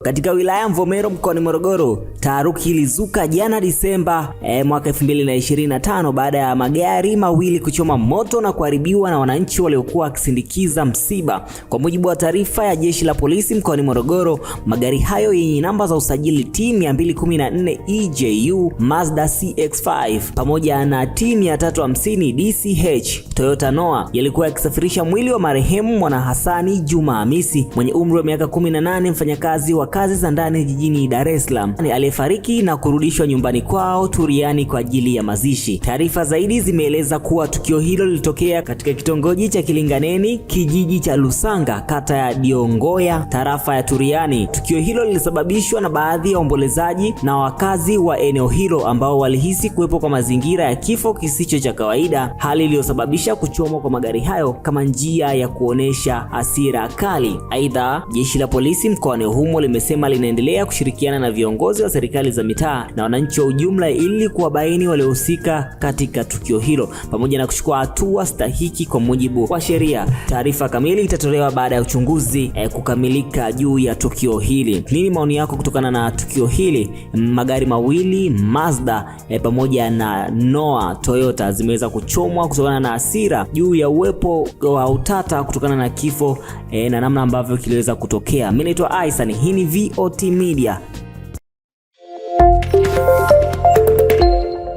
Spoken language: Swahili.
Katika wilaya Mvomero mkoani Morogoro, taharuki ilizuka jana Disemba mwaka 2025 baada ya magari mawili kuchoma moto na kuharibiwa na wananchi waliokuwa wakisindikiza msiba. Kwa mujibu wa taarifa ya Jeshi la Polisi mkoani Morogoro, magari hayo yenye namba za usajili T214 EJU Mazda CX5 pamoja na T350 DCH Toyota Noah yalikuwa yakisafirisha mwili wa marehemu Mwana Hassani Juma Hamisi mwenye umri wa miaka 18, mfanyakazi wa kazi za ndani jijini Dar es Salaam, aliyefariki na kurudishwa nyumbani kwao Turiani kwa ajili ya mazishi. Taarifa zaidi zimeeleza kuwa tukio hilo lilitokea katika kitongoji cha Kilinganeni, kijiji cha Lusanga, kata ya Diongoya, tarafa ya Turiani. Tukio hilo lilisababishwa na baadhi ya waombolezaji na wakazi wa eneo hilo ambao walihisi kuwepo kwa mazingira ya kifo kisicho cha kawaida, hali iliyosababisha kuchomwa kwa magari hayo kama njia ya kuonesha hasira kali. Aidha, Jeshi la Polisi mkoani humo limesema linaendelea kushirikiana na viongozi wa serikali za mitaa na wananchi wa ujumla ili kuwabaini waliohusika katika tukio hilo pamoja na kuchukua hatua stahiki kwa mujibu wa sheria. Taarifa kamili itatolewa baada ya uchunguzi kukamilika juu ya tukio hili. Nini maoni yako kutokana na tukio hili? Magari mawili Mazda pamoja na Noah Toyota zimeweza kuchomwa kutokana na hasira juu ya uwepo wa utata kutokana na kifo na namna ambavyo kiliweza kutokea. Mimi naitwa Aisan, hii ni VOT Media.